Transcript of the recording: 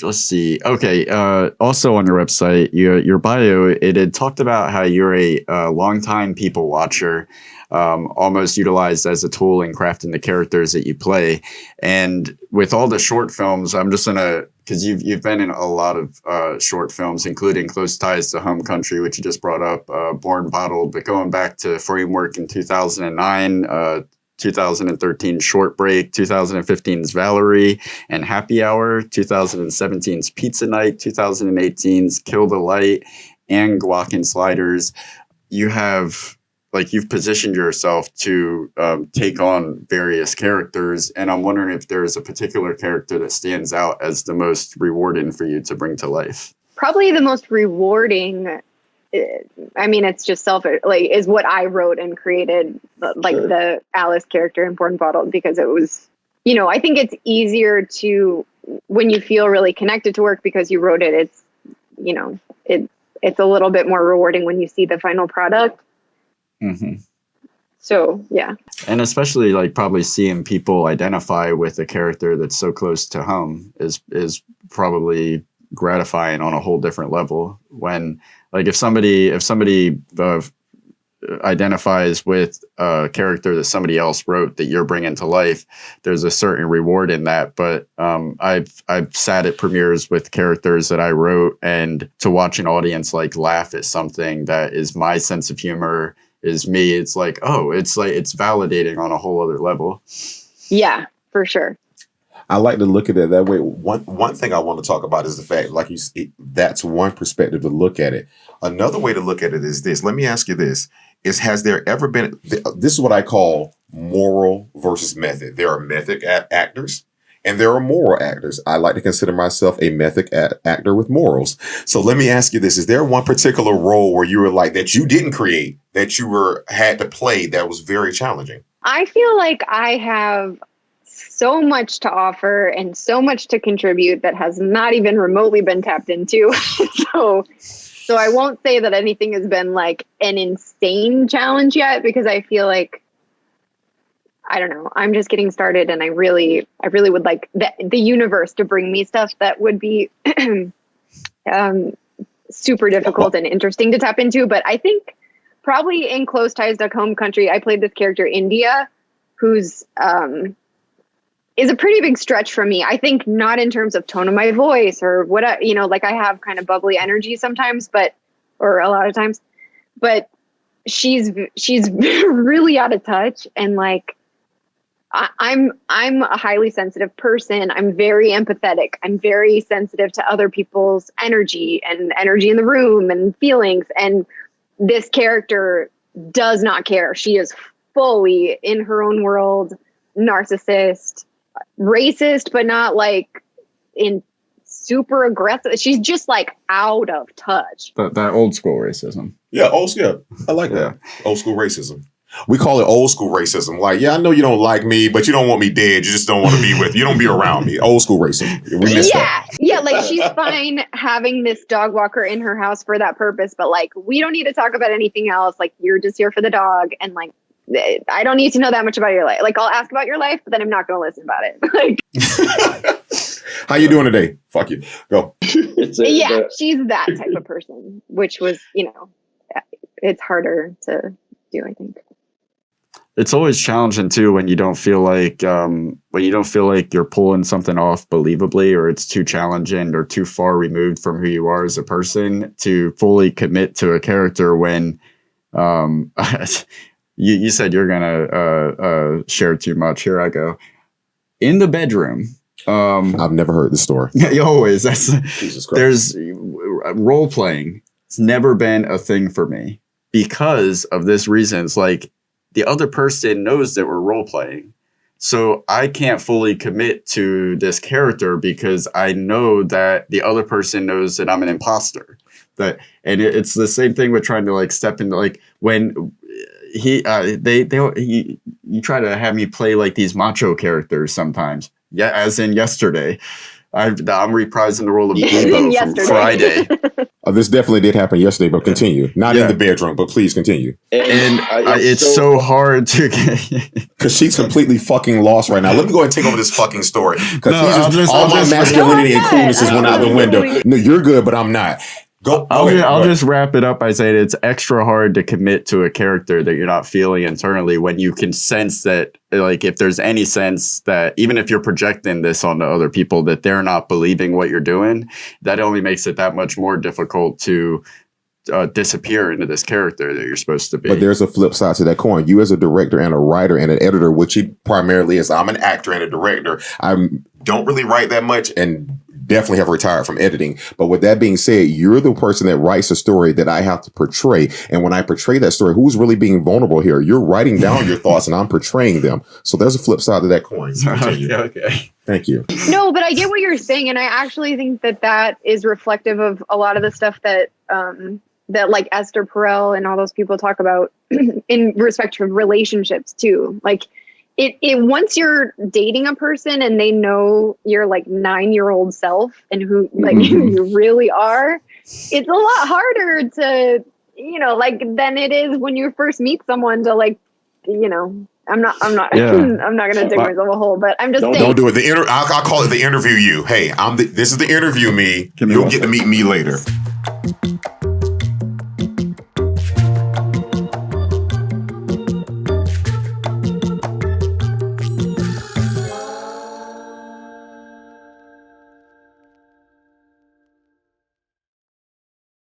let's see. Okay. Also on your website, your bio, it had talked about how you're a longtime people watcher, almost utilized as a tool in crafting the characters that you play. And with all the short films, I'm just gonna, because you've been in a lot of short films, including Close Ties to Home Country, which you just brought up, Born Bottled, but going back to Framework in 2009. 2013 Short Break, 2015's Valerie and Happy Hour, 2017's Pizza Night, 2018's Kill the Light, and Guac and Sliders. You have, like, you've positioned yourself to take on various characters, and I'm wondering if there's a particular character that stands out as the most rewarding for you to bring to life. Probably the most rewarding, I mean, it's just is what I wrote and created, like the Alice character in Born Bottled, because it was, I think it's easier to, when you feel really connected to work because you wrote it, it's, it's a little bit more rewarding when you see the final product. Mm-hmm. So, yeah. And especially like probably seeing people identify with a character that's so close to home is probably gratifying on a whole different level. When, like, if somebody identifies with a character that somebody else wrote that you're bringing to life, there's a certain reward in that. But I've sat at premieres with characters that I wrote, and to watch an audience like laugh at something that is my sense of humor, is me, it's like, oh, it's validating on a whole other level. Yeah, for sure. I like to look at it that way. One thing I want to talk about is the fact, like that's one perspective to look at it. Another way to look at it is this. Let me ask you this: has there ever been? This is what I call moral versus method. There are method actors, and there are moral actors. I like to consider myself a method actor with morals. So let me ask you this: is there one particular role where you were like that you didn't create, that you had to play, that was very challenging? I feel like I have so much to offer and so much to contribute that has not even remotely been tapped into. So I won't say that anything has been like an insane challenge yet, because I feel like, I don't know, I'm just getting started, and I really would like the universe to bring me stuff that would be super difficult and interesting to tap into. But I think probably in Close Ties to Home Country, I played this character, India, who's is a pretty big stretch for me. I think not in terms of tone of my voice or what, like I have kind of bubbly energy sometimes, or a lot of times, but she's really out of touch. And like, I'm a highly sensitive person. I'm very empathetic. I'm very sensitive to other people's energy and energy in the room and feelings. And this character does not care. She is fully in her own world, narcissist, racist, but not like in super aggressive. She's just like out of touch. That old school racism. Yeah, I like that. Old school racism. We call it old school racism. Like, yeah, I know you don't like me, but you don't want me dead. You just don't want to be with. You don't be around me. Old school racism. We missed that. Yeah. Like, she's fine having this dog walker in her house for that purpose, but like, we don't need to talk about anything else. Like, you're just here for the dog, and like, I don't need to know that much about your life. Like, I'll ask about your life, but then I'm not going to listen about it. Like, how you doing today? Fuck you. Go. She's that type of person, which was, it's harder to do, I think. It's always challenging too when you don't feel like you're pulling something off believably, or it's too challenging or too far removed from who you are as a person to fully commit to a character when you said you're gonna share too much. Here I go. In the bedroom. I've never heard this story. You always. Jesus Christ. There's role playing. It's never been a thing for me because of this reason. It's like the other person knows that we're role playing, so I can't fully commit to this character because I know that the other person knows that I'm an imposter. It's the same thing with trying to like step into, like, when you try to have me play like these macho characters sometimes. Yeah, as in yesterday, I'm reprising the role of Debo from Friday. This definitely did happen yesterday, but continue. Not in the bedroom, but please continue. And it's so hard to get because she's completely fucking lost right now. Let me go ahead and take over this fucking story because all my masculinity and coolness just went out the window. No, you're good, but I'm not. I'll just wrap it up by saying it's extra hard to commit to a character that you're not feeling internally when you can sense that, like, if there's any sense that even if you're projecting this onto other people, that they're not believing what you're doing, that only makes it that much more difficult to disappear into this character that you're supposed to be. But there's a flip side to that coin. You as a director and a writer and an editor, which he primarily is. I'm an actor and a director. I don't really write that much and definitely have retired from editing. But with that being said, you're the person that writes a story that I have to portray. And when I portray that story, who's really being vulnerable here? You're writing down your thoughts and I'm portraying them. So there's a flip side to that coin. Okay. Thank you. No, but I get what you're saying. And I actually think that is reflective of a lot of the stuff that that like Esther Perel and all those people talk about in respect to relationships too. Like it once you're dating a person and they know your like 9-year-old self and who like you really are, it's a lot harder to, like than it is when you first meet someone to like, I'm not I'm not gonna dig myself a hole, but I'm just saying. Don't do it. I'll call it the interview you. Hey, this is the interview me. You'll get to meet me later.